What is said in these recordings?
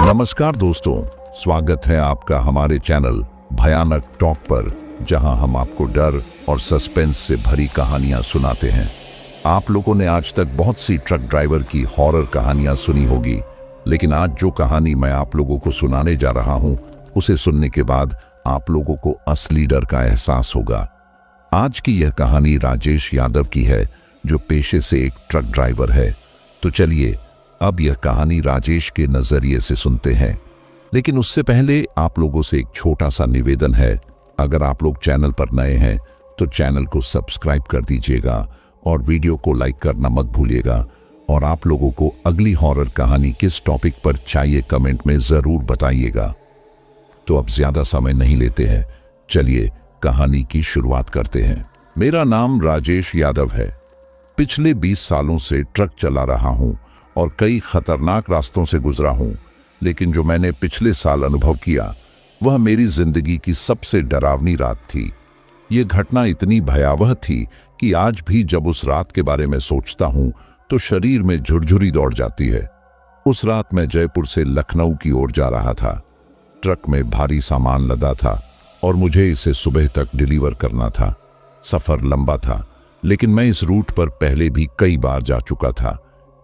नमस्कार दोस्तों, स्वागत है आपका हमारे चैनल भयानक टॉक पर, जहां हम आपको डर और सस्पेंस से भरी कहानियां सुनाते हैं। आप लोगों ने आज तक बहुत सी ट्रक ड्राइवर की हॉरर कहानियां सुनी होगी, लेकिन आज जो कहानी मैं आप लोगों को सुनाने जा रहा हूं, उसे सुनने के बाद आप लोगों को असली डर का एहसास होगा। आज की यह कहानी राजेश यादव की है, जो पेशे से एक ट्रक ड्राइवर है। तो चलिए अब यह कहानी राजेश के नजरिए से सुनते हैं। लेकिन उससे पहले आप लोगों से एक छोटा सा निवेदन है। अगर आप लोग चैनल पर नए हैं तो चैनल को सब्सक्राइब कर दीजिएगा और वीडियो को लाइक करना मत भूलिएगा। और आप लोगों को अगली हॉरर कहानी किस टॉपिक पर चाहिए कमेंट में जरूर बताइएगा। तो अब ज्यादा समय नहीं लेते हैं, चलिए कहानी की शुरुआत करते हैं। मेरा नाम राजेश यादव है। पिछले 20 सालों से ट्रक चला रहा हूं और कई खतरनाक रास्तों से गुजरा हूं, लेकिन जो मैंने पिछले साल अनुभव किया वह मेरी जिंदगी की सबसे डरावनी रात थी। ये घटना इतनी भयावह थी कि आज भी जब उस रात के बारे में सोचता हूं तो शरीर में झुरझुरी दौड़ जाती है। उस रात मैं जयपुर से लखनऊ की ओर जा रहा था। ट्रक में भारी सामान लदा था और मुझे इसे सुबह तक डिलीवर करना था। सफर लंबा था, लेकिन मैं इस रूट पर पहले भी कई बार जा चुका था,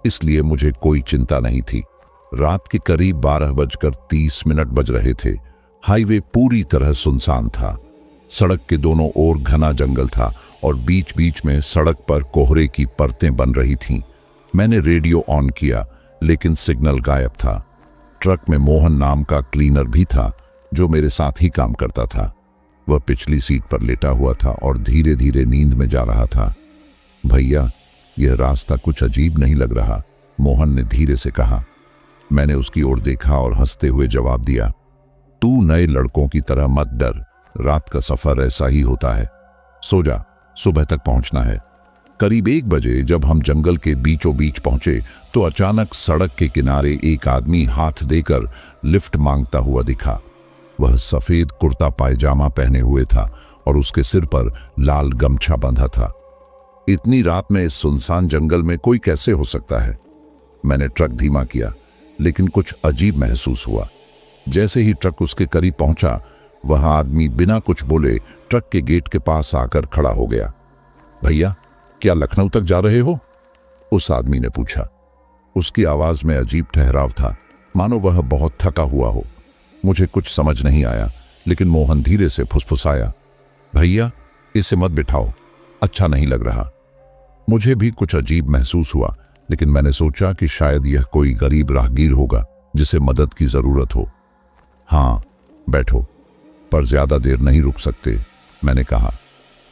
इसलिए मुझे कोई चिंता नहीं थी। रात के करीब 12:30 बज रहे थे। हाईवे पूरी तरह सुनसान था। सड़क के दोनों ओर घना जंगल था और बीच बीच में सड़क पर कोहरे की परतें बन रही थीं। मैंने रेडियो ऑन किया, लेकिन सिग्नल गायब था। ट्रक में मोहन नाम का क्लीनर भी था, जो मेरे साथ ही काम करता था। वह पिछली सीट पर लेटा हुआ था और धीरे धीरे नींद में जा रहा था। भैया, यह रास्ता कुछ अजीब नहीं लग रहा, मोहन ने धीरे से कहा। मैंने उसकी ओर देखा और हंसते हुए जवाब दिया, तू नए लड़कों की तरह मत डर, रात का सफर ऐसा ही होता है। सो जा, सुबह तक पहुंचना है। करीब 1 बजे जब हम जंगल के बीचों बीच पहुंचे तो अचानक सड़क के किनारे एक आदमी हाथ देकर लिफ्ट मांगता हुआ दिखा। वह सफेद कुर्ता पायजामा पहने हुए था और उसके सिर पर लाल गमछा बंधा था। इतनी रात में इस सुनसान जंगल में कोई कैसे हो सकता है? मैंने ट्रक धीमा किया, लेकिन कुछ अजीब महसूस हुआ। जैसे ही ट्रक उसके करीब पहुंचा, वह आदमी बिना कुछ बोले ट्रक के गेट के पास आकर खड़ा हो गया। भैया, क्या लखनऊ तक जा रहे हो? उस आदमी ने पूछा। उसकी आवाज में अजीब ठहराव था, मानो वह बहुत थका हुआ हो। मुझे कुछ समझ नहीं आया, लेकिन मोहन धीरे से फुसफुसाया, भैया इसे मत बिठाओ, अच्छा नहीं लग रहा। मुझे भी कुछ अजीब महसूस हुआ, लेकिन मैंने सोचा कि शायद यह कोई गरीब राहगीर होगा जिसे मदद की जरूरत हो। हाँ, बैठो, पर ज्यादा देर नहीं रुक सकते, मैंने कहा।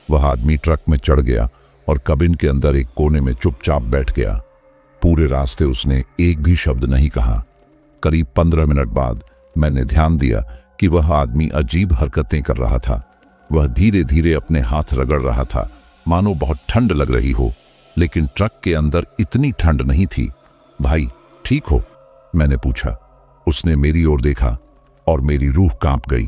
वह आदमी ट्रक में चढ़ गया और कबिन के अंदर एक कोने में चुपचाप बैठ गया। पूरे रास्ते उसने एक भी शब्द नहीं कहा। करीब 15 मिनट बाद मैंने ध्यान दिया कि वह आदमी अजीब हरकतें कर रहा था। वह धीरे धीरे अपने हाथ रगड़ रहा था, मानो बहुत ठंड लग रही हो, लेकिन ट्रक के अंदर इतनी ठंड नहीं थी। भाई, ठीक हो? मैंने पूछा। उसने मेरी ओर देखा और मेरी रूह कांप गई।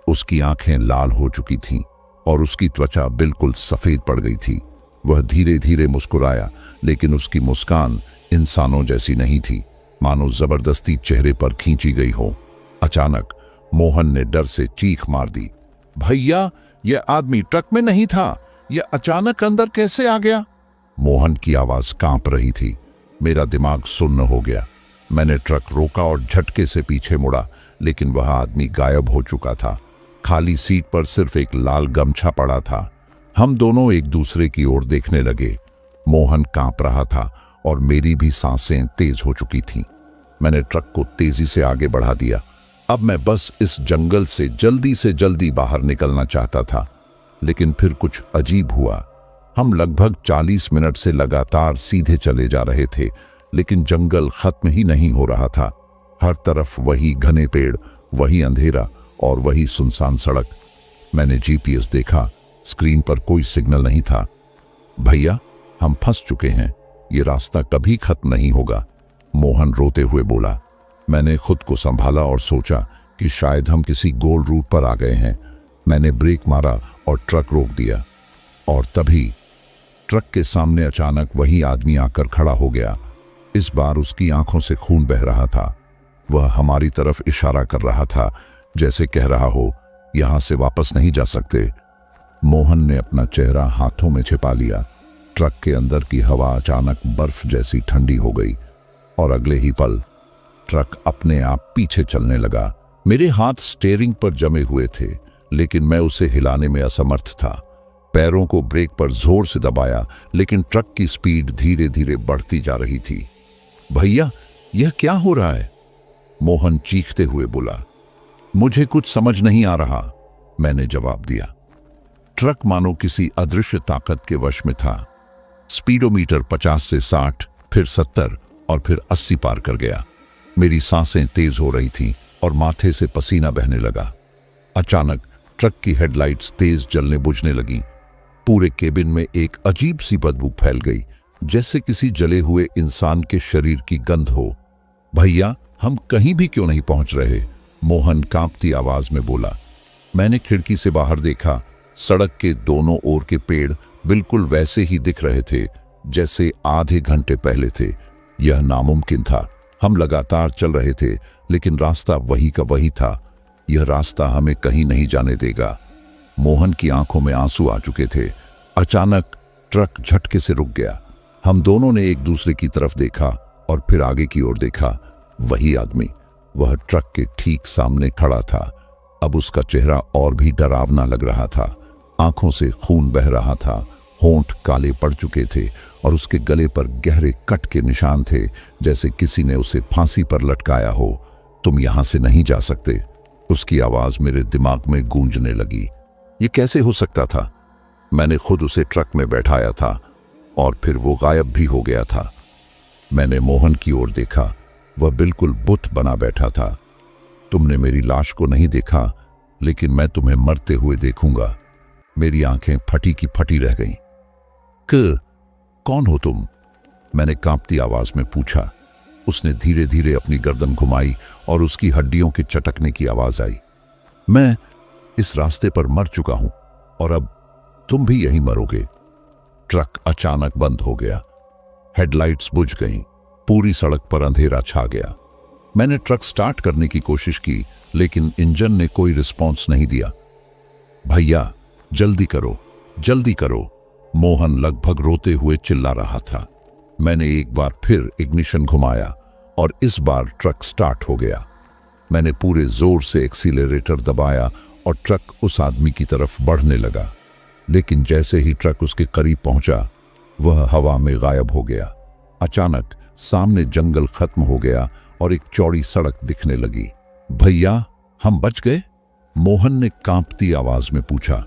उसकी आंखें लाल हो चुकी थीं और उसकी त्वचा बिल्कुल सफेद पड़ गई थी। वह धीरे धीरे मुस्कुराया, लेकिन उसकी मुस्कान इंसानों जैसी नहीं थी, मानो जबरदस्ती चेहरे पर खींची गई हो। अचानक मोहन ने डर से चीख मार दी, भैया, यह आदमी ट्रक में नहीं था, यह अचानक अंदर कैसे आ गया? मोहन की आवाज कांप रही थी। मेरा दिमाग सुन्न हो गया। मैंने ट्रक रोका और झटके से पीछे मुड़ा, लेकिन वह आदमी गायब हो चुका था। खाली सीट पर सिर्फ एक लाल गमछा पड़ा था। हम दोनों एक दूसरे की ओर देखने लगे। मोहन कांप रहा था और मेरी भी सांसें तेज हो चुकी थीं। मैंने ट्रक को तेजी से आगे बढ़ा दिया। अब मैं बस इस जंगल से जल्दी बाहर निकलना चाहता था, लेकिन फिर कुछ अजीब हुआ। हम लगभग 40 मिनट से लगातार सीधे चले जा रहे थे, लेकिन जंगल खत्म ही नहीं हो रहा था। हर तरफ वही घने पेड़, वही अंधेरा और वही सुनसान सड़क। मैंने जीपीएस देखा, स्क्रीन पर कोई सिग्नल नहीं था। भैया, हम फंस चुके हैं, ये रास्ता कभी खत्म नहीं होगा, मोहन रोते हुए बोला। मैंने खुद को संभाला और सोचा कि शायद हम किसी गोल रूट पर आ गए हैं। मैंने ब्रेक मारा और ट्रक रोक दिया, और तभी ट्रक के सामने अचानक वही आदमी आकर खड़ा हो गया। इस बार उसकी आंखों से खून बह रहा था। वह हमारी तरफ इशारा कर रहा था, जैसे कह रहा हो यहां से वापस नहीं जा सकते। मोहन ने अपना चेहरा हाथों में छिपा लिया। ट्रक के अंदर की हवा अचानक बर्फ जैसी ठंडी हो गई और अगले ही पल ट्रक अपने आप पीछे चलने लगा। मेरे हाथ स्टीयरिंग पर जमे हुए थे, लेकिन मैं उसे हिलाने में असमर्थ था। पैरों को ब्रेक पर जोर से दबाया, लेकिन ट्रक की स्पीड धीरे धीरे बढ़ती जा रही थी। भैया, यह क्या हो रहा है? मोहन चीखते हुए बोला। मुझे कुछ समझ नहीं आ रहा, मैंने जवाब दिया। ट्रक मानो किसी अदृश्य ताकत के वश में था। स्पीडोमीटर 50 से 60, फिर 70 और फिर 80 पार कर गया। मेरी सांसें तेज हो रही थीं और माथे से पसीना बहने लगा। अचानक ट्रक की हेडलाइट्स तेज जलने बुझने लगीं। पूरे केबिन में एक अजीब सी बदबू फैल गई, जैसे किसी जले हुए इंसान के शरीर की गंध हो। भैया, हम कहीं भी क्यों नहीं पहुंच रहे? मोहन कांपती आवाज में बोला। मैंने खिड़की से बाहर देखा। सड़क के दोनों ओर के पेड़ बिल्कुल वैसे ही दिख रहे थे जैसे आधे घंटे पहले थे। यह नामुमकिन था। हम लगातार चल रहे थे, लेकिन रास्ता वही का वही था। यह रास्ता हमें कहीं नहीं जाने देगा। मोहन की आंखों में आंसू आ चुके थे। अचानक ट्रक झटके से रुक गया। हम दोनों ने एक दूसरे की तरफ देखा और फिर आगे की ओर देखा। वही आदमी, वह ट्रक के ठीक सामने खड़ा था। अब उसका चेहरा और भी डरावना लग रहा था। आंखों से खून बह रहा था, होंठ काले पड़ चुके थे और उसके गले पर गहरे कट के निशान थे, जैसे किसी ने उसे फांसी पर लटकाया हो। तुम यहां से नहीं जा सकते, उसकी आवाज मेरे दिमाग में गूंजने लगी। ये कैसे हो सकता था? मैंने खुद उसे ट्रक में बैठाया था और फिर वो गायब भी हो गया था। मैंने मोहन की ओर देखा। वह बिल्कुल बुत बना बैठा था। तुमने मेरी लाश को नहीं देखा, लेकिन मैं तुम्हें मरते हुए देखूंगा। मेरी आंखें फटी की फटी रह गईं। कौन हो तुम? मैंने कांपती आवाज में पूछा। उसने धीरे धीरे अपनी गर्दन घुमाई और उसकी हड्डियों के चटकने की आवाज आई। मैं इस रास्ते पर मर चुका हूं और अब तुम भी यहीं मरोगे। ट्रक अचानक बंद हो गया। हेडलाइट्स बुझ गईं। पूरी सड़क पर अंधेरा छा गया। मैंने ट्रक स्टार्ट करने की कोशिश की, लेकिन इंजन ने कोई रिस्पॉन्स नहीं दिया। भैया, जल्दी करो, जल्दी करो, मोहन लगभग रोते हुए चिल्ला रहा था। मैंने एक बार फिर इग्निशन घुमाया और इस बार ट्रक स्टार्ट हो गया। मैंने पूरे जोर से एक्सीलरेटर दबाया और ट्रक उस आदमी की तरफ बढ़ने लगा। लेकिन जैसे ही ट्रक उसके करीब पहुंचा, वह हवा में गायब हो गया। अचानक सामने जंगल खत्म हो गया और एक चौड़ी सड़क दिखने लगी। भैया, हम बच गए? मोहन ने कांपती आवाज में पूछा।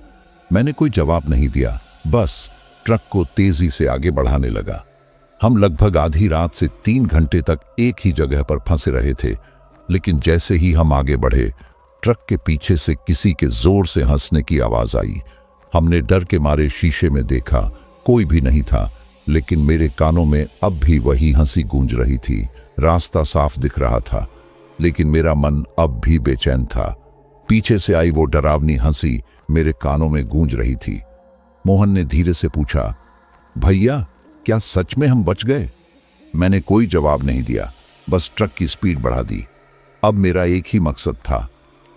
मैंने कोई जवाब नहीं दिया, बस ट्रक को तेजी से आगे बढ़ाने लगा। हम लगभग आधी रात से 3 घंटे तक एक ही जगह पर फंसे रहे थे, लेकिन जैसे ही हम आगे बढ़े, ट्रक के पीछे से किसी के जोर से हंसने की आवाज आई। हमने डर के मारे शीशे में देखा, कोई भी नहीं था, लेकिन मेरे कानों में अब भी वही हंसी गूंज रही थी। रास्ता साफ दिख रहा था, लेकिन मेरा मन अब भी बेचैन था। पीछे से आई वो डरावनी हंसी मेरे कानों में गूंज रही थी। मोहन ने धीरे से पूछा, भैया, क्या सच में हम बच गए? मैंने कोई जवाब नहीं दिया, बस ट्रक की स्पीड बढ़ा दी। अब मेरा एक ही मकसद था,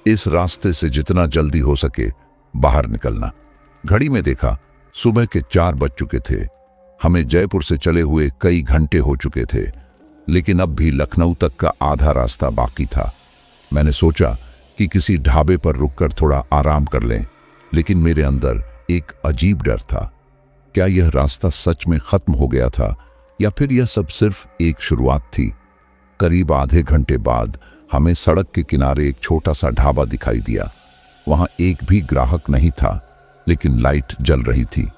इस रास्ते से जितना जल्दी हो सके बाहर निकलना। घड़ी में देखा, सुबह के 4 बज चुके थे। हमें जयपुर से चले हुए कई घंटे हो चुके थे, लेकिन अब भी लखनऊ तक का आधा रास्ता बाकी था। मैंने सोचा कि किसी ढाबे पर रुककर थोड़ा आराम कर लें, लेकिन मेरे अंदर एक अजीब डर था। क्या यह रास्ता सच में खत्म हो गया था या फिर यह सब सिर्फ एक शुरुआत थी? करीब आधे घंटे बाद हमें सड़क के किनारे एक छोटा सा ढाबा दिखाई दिया। वहां एक भी ग्राहक नहीं था, लेकिन लाइट जल रही थी।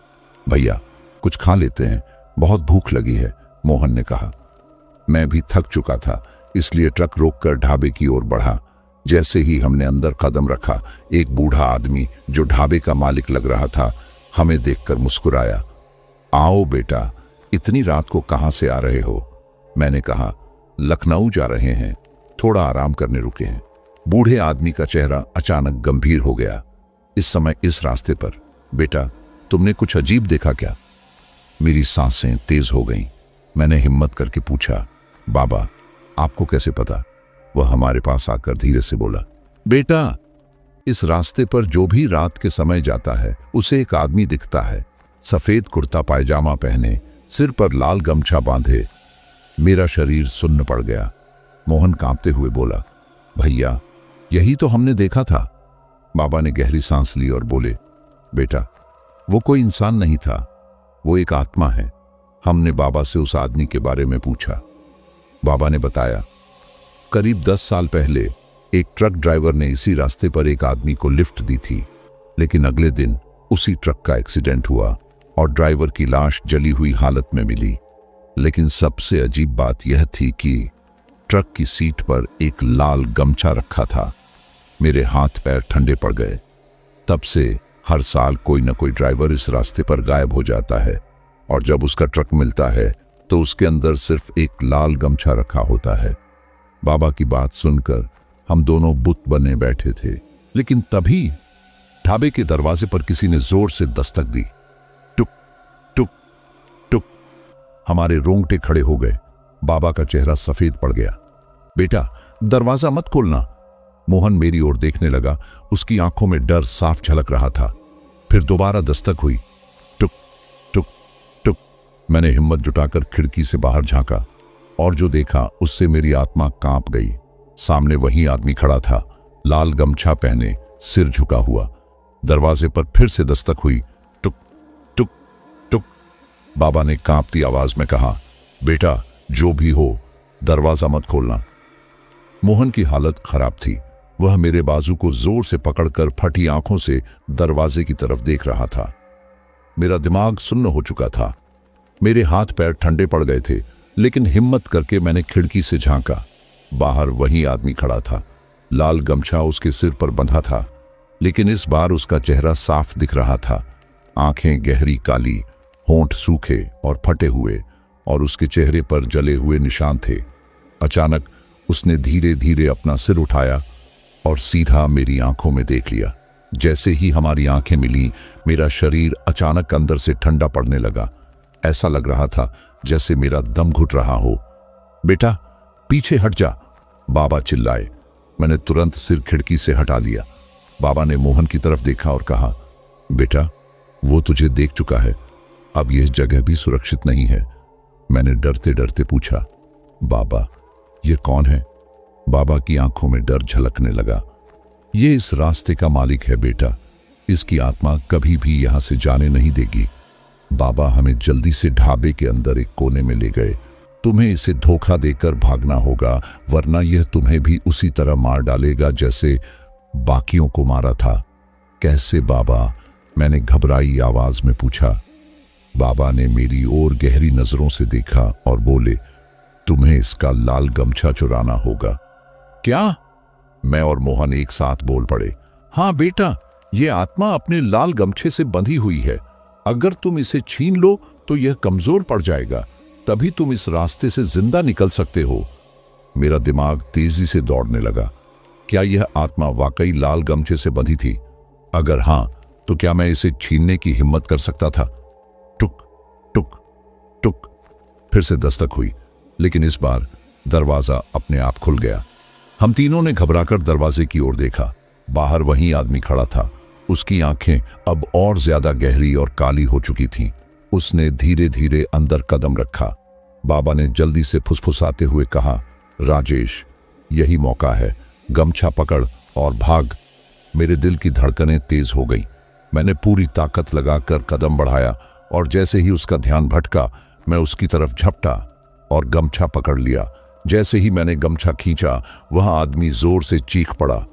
भैया, कुछ खा लेते हैं, बहुत भूख लगी है, मोहन ने कहा। मैं भी थक चुका था, इसलिए ट्रक रोककर ढाबे की ओर बढ़ा। जैसे ही हमने अंदर कदम रखा, एक बूढ़ा आदमी जो ढाबे का मालिक लग रहा था, हमें देखकर मुस्कुराया। आओ बेटा, इतनी रात को कहां से आ रहे हो? मैंने कहा, लखनऊ जा रहे हैं, थोड़ा आराम करने रुके हैं। बूढ़े आदमी का चेहरा अचानक गंभीर हो गया। इस समय इस रास्ते पर? बेटा, तुमने कुछ अजीब देखा क्या? मेरी सांसें तेज हो गईं। मैंने हिम्मत करके पूछा, बाबा, आपको कैसे पता? वह हमारे पास आकर धीरे से बोला, बेटा, इस रास्ते पर जो भी रात के समय जाता है उसे एक आदमी दिखता है, सफेद कुर्ता पायजामा पहने, सिर पर लाल गमछा बांधे। मेरा शरीर सुन्न पड़ गया। मोहन कांपते हुए बोला, भैया, यही तो हमने देखा था। बाबा ने गहरी सांस ली और बोले, बेटा, वो कोई इंसान नहीं था, वो एक आत्मा है। हमने बाबा से उस आदमी के बारे में पूछा। बाबा ने बताया, करीब 10 साल पहले एक ट्रक ड्राइवर ने इसी रास्ते पर एक आदमी को लिफ्ट दी थी, लेकिन अगले दिन उसी ट्रक का एक्सीडेंट हुआ और ड्राइवर की लाश जली हुई हालत में मिली। लेकिन सबसे अजीब बात यह थी कि ट्रक की सीट पर एक लाल गमछा रखा था। मेरे हाथ पैर ठंडे पड़ गए। तब से हर साल कोई न कोई ड्राइवर इस रास्ते पर गायब हो जाता है और जब उसका ट्रक मिलता है तो उसके अंदर सिर्फ एक लाल गमछा रखा होता है। बाबा की बात सुनकर हम दोनों बुत बने बैठे थे, लेकिन तभी ढाबे के दरवाजे पर किसी ने जोर से दस्तक दी। टुक टुक टुक। हमारे रोंगटे खड़े हो गए। बाबा का चेहरा सफेद पड़ गया। बेटा, दरवाजा मत खोलना। मोहन मेरी ओर देखने लगा। उसकी आंखों में डर साफ झलक रहा था। फिर दोबारा दस्तक हुई। टुक टुक टुक। मैंने हिम्मत जुटाकर खिड़की से बाहर झांका और जो देखा उससे मेरी आत्मा कांप गई। सामने वही आदमी खड़ा था, लाल गमछा पहने, सिर झुका हुआ। दरवाजे पर फिर से दस्तक हुई। टुक टुक टुक। बाबा ने कांपती आवाज में कहा, बेटा, जो भी हो, दरवाजा मत खोलना। मोहन की हालत खराब थी। वह मेरे बाजू को जोर से पकड़कर फटी आंखों से दरवाजे की तरफ देख रहा था। मेरा दिमाग सुन्न हो चुका था। मेरे हाथ पैर ठंडे पड़ गए थे, लेकिन हिम्मत करके मैंने खिड़की से झांका। बाहर वही आदमी खड़ा था। लाल गमछा उसके सिर पर बंधा था, लेकिन इस बार उसका चेहरा साफ दिख रहा था। आंखें गहरी काली, होंठ सूखे और फटे हुए, और उसके चेहरे पर जले हुए निशान थे। अचानक उसने धीरे धीरे अपना सिर उठाया और सीधा मेरी आंखों में देख लिया। जैसे ही हमारी आंखें मिली, मेरा शरीर अचानक अंदर से ठंडा पड़ने लगा। ऐसा लग रहा था जैसे मेरा दम घुट रहा हो। बेटा, पीछे हट जा, बाबा चिल्लाए। मैंने तुरंत सिर खिड़की से हटा लिया। बाबा ने मोहन की तरफ देखा और कहा, बेटा, वो तुझे देख चुका है, अब यह जगह भी सुरक्षित नहीं है। मैंने डरते डरते पूछा, बाबा, ये कौन है? बाबा की आंखों में डर झलकने लगा। ये इस रास्ते का मालिक है बेटा, इसकी आत्मा कभी भी यहां से जाने नहीं देगी। बाबा हमें जल्दी से ढाबे के अंदर एक कोने में ले गए। तुम्हें इसे धोखा देकर भागना होगा, वरना यह तुम्हें भी उसी तरह मार डालेगा जैसे बाकियों को मारा था। कैसे बाबा? मैंने घबराई आवाज में पूछा। बाबा ने मेरी ओर गहरी नजरों से देखा और बोले, तुम्हें इसका लाल गमछा चुराना होगा। क्या? मैं और मोहन एक साथ बोल पड़े। हाँ बेटा, यह आत्मा अपने लाल गमछे से बंधी हुई है। अगर तुम इसे छीन लो तो यह कमजोर पड़ जाएगा, तभी तुम इस रास्ते से जिंदा निकल सकते हो। मेरा दिमाग तेजी से दौड़ने लगा। क्या यह आत्मा वाकई लाल गमछे से बंधी थी? अगर हाँ, तो क्या मैं इसे छीनने की हिम्मत कर सकता था? टुक टुक टुक। फिर से दस्तक हुई, लेकिन इस बार दरवाजा अपने आप खुल गया। हम तीनों ने घबराकर दरवाजे की ओर देखा। बाहर वही आदमी खड़ा था। उसकी आंखें अब और ज्यादा गहरी और काली हो चुकी थीं। उसने धीरे धीरे अंदर कदम रखा। बाबा ने जल्दी से फुसफुसाते हुए कहा, राजेश, यही मौका है, गमछा पकड़ और भाग। मेरे दिल की धड़कनें तेज हो गई। मैंने पूरी ताकत लगाकर कदम बढ़ाया और जैसे ही उसका ध्यान भटका, मैं उसकी तरफ झपटा और गमछा पकड़ लिया। जैसे ही मैंने गमछा खींचा, वह आदमी जोर से चीख पड़ा।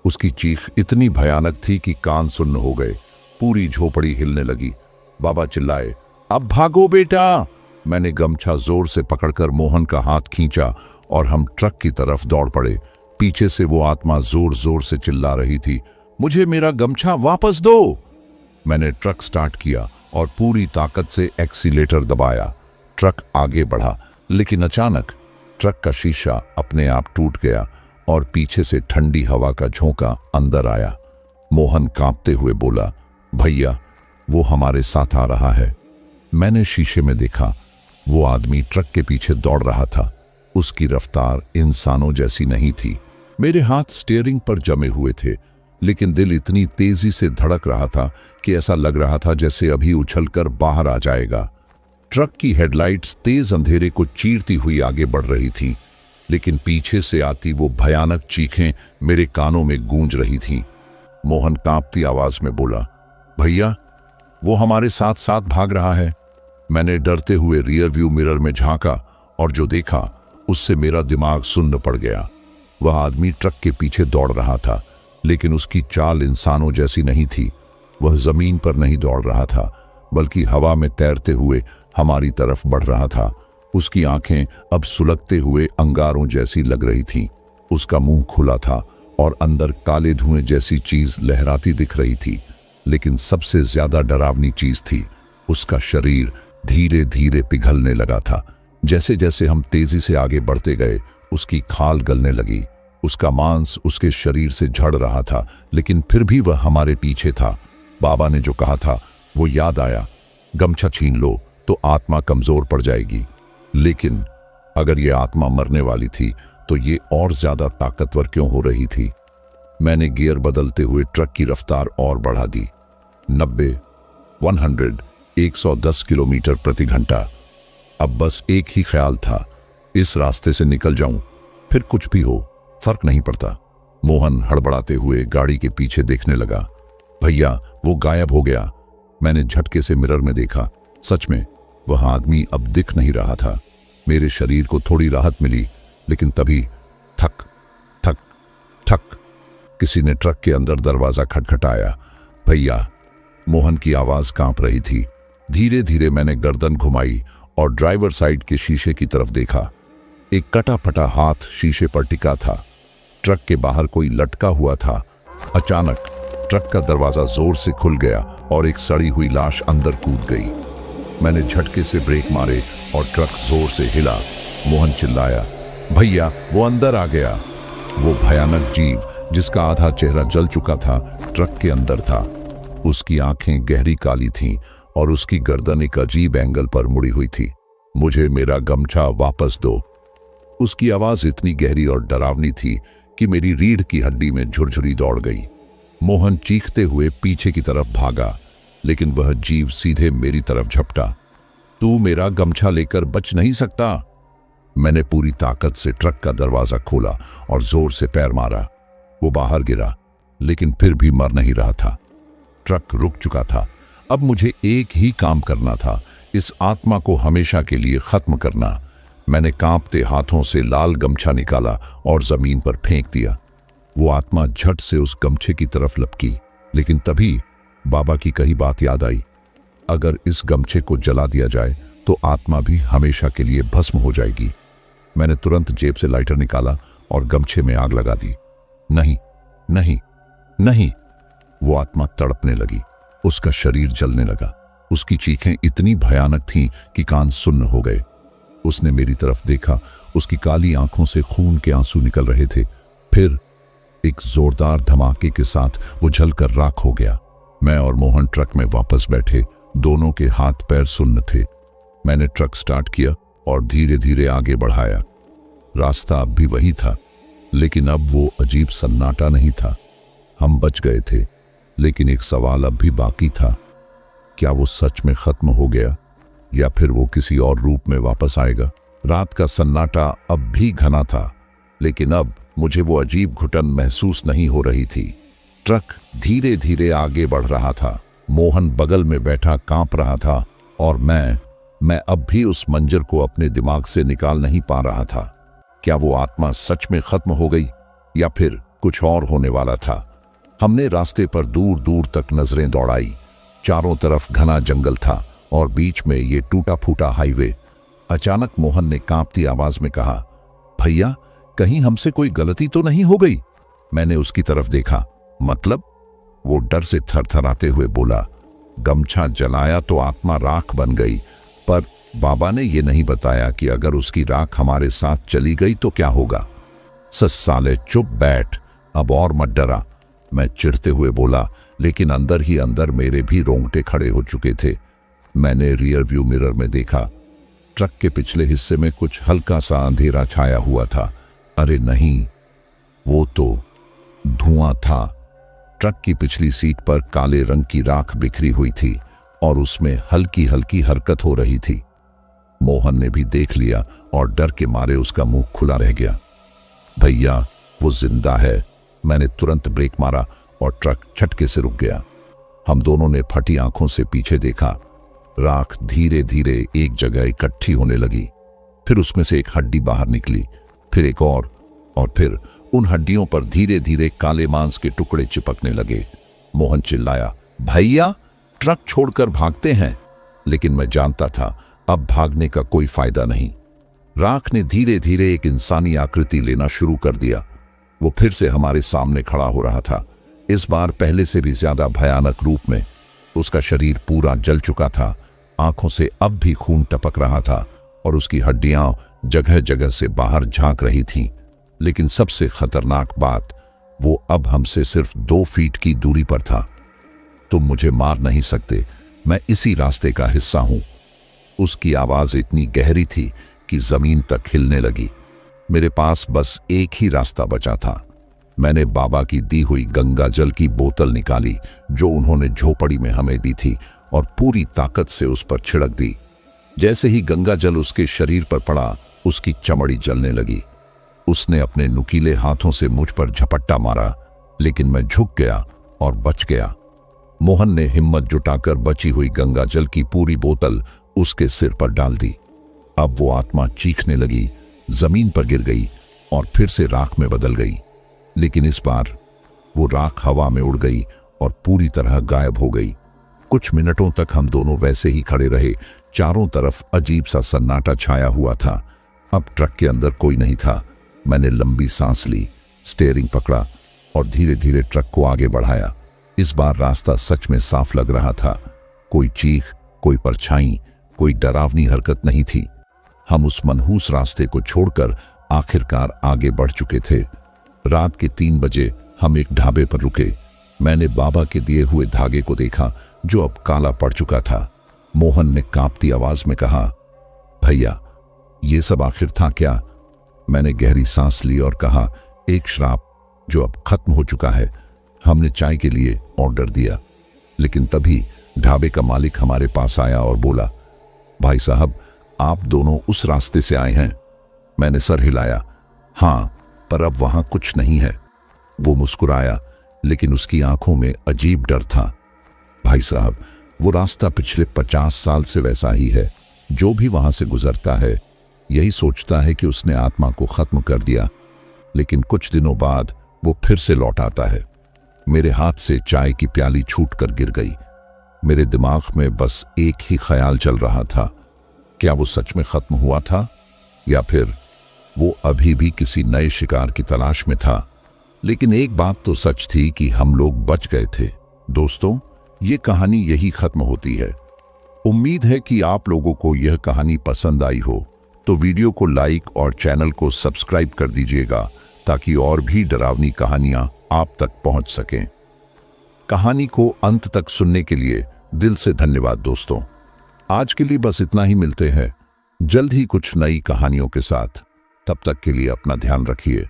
उसकी चीख इतनी भयानक थी कि कान सुन्न हो गए। पूरी झोपड़ी हिलने लगी। बाबा चिल्लाए, अब भागो बेटा। मैंने गमछा जोर से पकड़कर मोहन का हाथ खींचा और हम ट्रक की तरफ दौड़ पड़े। पीछे से वो आत्मा जोर जोर से चिल्ला रही थी, मुझे मेरा गमछा वापस दो। मैंने ट्रक स्टार्ट किया और पूरी ताकत से एक्सीलेटर दबाया। ट्रक आगे बढ़ा, लेकिन अचानक ट्रक का शीशा अपने आप टूट गया और पीछे से ठंडी हवा का झोंका अंदर आया। मोहन कांपते हुए बोला, भैया, वो हमारे साथ आ रहा है। मैंने शीशे में देखा, वो आदमी ट्रक के पीछे दौड़ रहा था। उसकी रफ्तार इंसानों जैसी नहीं थी। मेरे हाथ स्टीयरिंग पर जमे हुए थे, लेकिन दिल इतनी तेजी से धड़क रहा था कि ऐसा लग रहा था जैसे अभी उछलकर बाहर आ जाएगा। ट्रक की हेडलाइट्स तेज अंधेरे को चीरती हुई आगे बढ़ रही थीं, लेकिन पीछे से आती वो भयानक चीखें मेरे कानों में गूंज रही थीं। मोहन कांपती आवाज में बोला, भैया, वो हमारे साथ साथ भाग रहा है। मैंने डरते हुए रियर व्यू मिरर में झांका और जो देखा उससे मेरा दिमाग सुन्न पड़ गया। वह आदमी ट्रक के पीछे दौड़ रहा था, लेकिन उसकी चाल इंसानों जैसी नहीं थी। वह जमीन पर नहीं दौड़ रहा था, बल्कि हवा में तैरते हुए हमारी तरफ बढ़ रहा था। उसकी आंखें अब सुलगते हुए अंगारों जैसी लग रही थीं। उसका मुंह खुला था और अंदर काले धुएं जैसी चीज लहराती दिख रही थी। लेकिन सबसे ज्यादा डरावनी चीज थी, उसका शरीर धीरे धीरे पिघलने लगा था। जैसे जैसे हम तेजी से आगे बढ़ते गए, उसकी खाल गलने लगी। उसका मांस उसके शरीर से झड़ रहा था, लेकिन फिर भी वह हमारे पीछे था। बाबा ने जो कहा था वो याद आया, गमछा छीन लो तो आत्मा कमजोर पड़ जाएगी। लेकिन अगर ये आत्मा मरने वाली थी तो ये और ज्यादा ताकतवर क्यों हो रही थी? मैंने गियर बदलते हुए ट्रक की रफ्तार और बढ़ा दी। 90, 110 किलोमीटर प्रति घंटा। अब बस एक ही ख्याल था, इस रास्ते से निकल जाऊं, फिर कुछ भी हो फर्क नहीं पड़ता। मोहन हड़बड़ाते हुए गाड़ी के पीछे देखने लगा। भैया, वो गायब हो गया। मैंने झटके से मिरर में देखा। सच में वह आदमी अब दिख नहीं रहा था। मेरे शरीर को थोड़ी राहत मिली, लेकिन तभी ठक ठक ठक किसी ने ट्रक के अंदर दरवाजा खटखटाया। भैया, मोहन की आवाज कांप रही थी। धीरे धीरे मैंने गर्दन घुमाई और ड्राइवर साइड के शीशे की तरफ देखा। एक कटा फटा हाथ शीशे पर टिका था। ट्रक के बाहर कोई लटका हुआ था। अचानक ट्रक का दरवाजा जोर से खुल गया और एक सड़ी हुई लाश अंदर कूद गई। मैंने झटके से ब्रेक मारे और ट्रक जोर से हिला। मोहन चिल्लाया, भैया, वो अंदर आ गया। वो भयानक जीव जिसका आधा चेहरा जल चुका था, ट्रक के अंदर था। उसकी आंखें गहरी काली थीं और उसकी गर्दन एक अजीब एंगल पर मुड़ी हुई थी। मुझे मेरा गमछा वापस दो। उसकी आवाज इतनी गहरी और डरावनी थी कि मेरी रीढ़ की हड्डी में झुरझुरी दौड़ गई। मोहन चीखते हुए पीछे की तरफ भागा, लेकिन वह जीव सीधे मेरी तरफ झपटा। तू मेरा गमछा लेकर बच नहीं सकता। मैंने पूरी ताकत से ट्रक का दरवाजा खोला और जोर से पैर मारा। वो बाहर गिरा, लेकिन फिर भी मर नहीं रहा था। ट्रक रुक चुका था। अब मुझे एक ही काम करना था, इस आत्मा को हमेशा के लिए खत्म करना। मैंने कांपते हाथों से लाल गमछा निकाला और जमीन पर फेंक दिया। वो आत्मा झट से उस गमछे की तरफ लपकी, लेकिन तभी बाबा की कही बात याद आई। अगर इस गमछे को जला दिया जाए तो आत्मा भी हमेशा के लिए भस्म हो जाएगी। मैंने तुरंत जेब से लाइटर निकाला और गमछे में आग लगा दी। नहीं, नहीं, नहीं। वो आत्मा तड़पने लगी। उसका शरीर जलने लगा। उसकी चीखें इतनी भयानक थीं कि कान सुन्न हो गए। उसने मेरी तरफ देखा। उसकी काली आंखों से खून के आंसू निकल रहे थे। फिर एक जोरदार धमाके के साथ वो जलकर राख हो गया। मैं और मोहन ट्रक में वापस बैठे। दोनों के हाथ पैर सुन्न थे। मैंने ट्रक स्टार्ट किया और धीरे धीरे आगे बढ़ाया। रास्ता अब भी वही था, लेकिन अब वो अजीब सन्नाटा नहीं था। हम बच गए थे, लेकिन एक सवाल अब भी बाकी था। क्या वो सच में खत्म हो गया या फिर वो किसी और रूप में वापस आएगा? रात का सन्नाटा अब भी घना था, लेकिन अब मुझे वो अजीब घुटन महसूस नहीं हो रही थी। ट्रक धीरे धीरे आगे बढ़ रहा था। मोहन बगल में बैठा कांप रहा था और मैं अब भी उस मंजर को अपने दिमाग से निकाल नहीं पा रहा था। क्या वो आत्मा सच में खत्म हो गई या फिर कुछ और होने वाला था? हमने रास्ते पर दूर दूर तक नजरें दौड़ाई। चारों तरफ घना जंगल था और बीच में ये टूटा फूटा हाईवे। अचानक मोहन ने कांपती आवाज में कहा, भैया, कहीं हमसे कोई गलती तो नहीं हो गई? मैंने उसकी तरफ देखा। मतलब? वो डर से थरथराते हुए बोला, गमछा जलाया तो आत्मा राख बन गई, पर बाबा ने ये नहीं बताया कि अगर उसकी राख हमारे साथ चली गई तो क्या होगा। साले चुप बैठ, अब और मत डरा, मैं चिढ़ते हुए बोला, लेकिन अंदर ही अंदर मेरे भी रोंगटे खड़े हो चुके थे। मैंने रियर व्यू मिरर में देखा। ट्रक के पिछले हिस्से में कुछ हल्का सा अंधेरा छाया हुआ था। अरे नहीं, वो तो धुआं था। ट्रक की पिछली सीट पर काले रंग की राख बिखरी हुई थी और उसमें हल्की हल्की हरकत हो रही थी। मोहन ने भी देख लिया और डर के मारे उसका मुंह खुला रह गया। भैया, वो जिंदा है। मैंने तुरंत ब्रेक मारा और ट्रक झटके से रुक गया। हम दोनों ने फटी आंखों से पीछे देखा। राख धीरे धीरे एक जगह इकट्ठी होने लगी। फिर उसमें से एक हड्डी बाहर निकली, फिर एक और फिर उन हड्डियों पर धीरे धीरे काले मांस के टुकड़े चिपकने लगे। मोहन चिल्लाया, भैया, ट्रक छोड़कर भागते हैं। लेकिन मैं जानता था अब भागने का कोई फायदा नहीं। राख ने धीरे धीरे एक इंसानी आकृति लेना शुरू कर दिया। वो फिर से हमारे सामने खड़ा हो रहा था, इस बार पहले से भी ज्यादा भयानक रूप में। उसका शरीर पूरा जल चुका था, आंखों से अब भी खून टपक रहा था और उसकी हड्डियां जगह जगह से बाहर झांक रही थीं। लेकिन सबसे खतरनाक बात, वो अब हमसे सिर्फ 2 फीट की दूरी पर था। तुम मुझे मार नहीं सकते, मैं इसी रास्ते का हिस्सा हूं। उसकी आवाज इतनी गहरी थी कि जमीन तक हिलने लगी। मेरे पास बस एक ही रास्ता बचा था। मैंने बाबा की दी हुई गंगा जल की बोतल निकाली जो उन्होंने झोपड़ी में हमें दी थी और पूरी ताकत से उस पर छिड़क दी। जैसे ही गंगा जल उसके शरीर पर पड़ा, उसकी चमड़ी जलने लगी। उसने अपने नुकीले हाथों से मुझ पर झपट्टा मारा, लेकिन मैं झुक गया और बच गया। मोहन ने हिम्मत जुटाकर बची हुई गंगा जल की पूरी बोतल उसके सिर पर डाल दी। अब वो आत्मा चीखने लगी, जमीन पर गिर गई और फिर से राख में बदल गई। लेकिन इस बार वो राख हवा में उड़ गई और पूरी तरह गायब हो गई। कुछ मिनटों तक हम दोनों वैसे ही खड़े रहे। चारों तरफ अजीब सा सन्नाटा छाया हुआ था। अब ट्रक के अंदर कोई नहीं था। मैंने लंबी सांस ली, स्टीयरिंग पकड़ा और धीरे धीरे ट्रक को आगे बढ़ाया। इस बार रास्ता सच में साफ लग रहा था। कोई चीख, कोई परछाई, कोई डरावनी हरकत नहीं थी। हम उस मनहूस रास्ते को छोड़कर आखिरकार आगे बढ़ चुके थे। रात के 3 बजे हम एक ढाबे पर रुके। मैंने बाबा के दिए हुए धागे को देखा जो अब काला पड़ चुका था। मोहन ने कांपती आवाज में कहा, भैया, ये सब आखिर था क्या? मैंने गहरी सांस ली और कहा, एक श्राप जो अब खत्म हो चुका है। हमने चाय के लिए ऑर्डर दिया, लेकिन तभी ढाबे का मालिक हमारे पास आया और बोला, भाई साहब, आप दोनों उस रास्ते से आए हैं? मैंने सर हिलाया, हाँ, पर अब वहां कुछ नहीं है। वो मुस्कुराया, लेकिन उसकी आंखों में अजीब डर था। भाई साहब, वो रास्ता पिछले 50 साल से वैसा ही है। जो भी वहां से गुजरता है यही सोचता है कि उसने आत्मा को खत्म कर दिया, लेकिन कुछ दिनों बाद वो फिर से लौट आता है। मेरे हाथ से चाय की प्याली छूटकर गिर गई। मेरे दिमाग में बस एक ही ख्याल चल रहा था, क्या वो सच में खत्म हुआ था या फिर वो अभी भी किसी नए शिकार की तलाश में था। लेकिन एक बात तो सच थी कि हम लोग बच गए थे। दोस्तों, ये कहानी यही खत्म होती है। उम्मीद है कि आप लोगों को यह कहानी पसंद आई हो, तो वीडियो को लाइक और चैनल को सब्सक्राइब कर दीजिएगा ताकि और भी डरावनी कहानियां आप तक पहुंच सकें। कहानी को अंत तक सुनने के लिए दिल से धन्यवाद दोस्तों। आज के लिए बस इतना ही। मिलते हैं जल्द ही कुछ नई कहानियों के साथ। तब तक के लिए अपना ध्यान रखिए।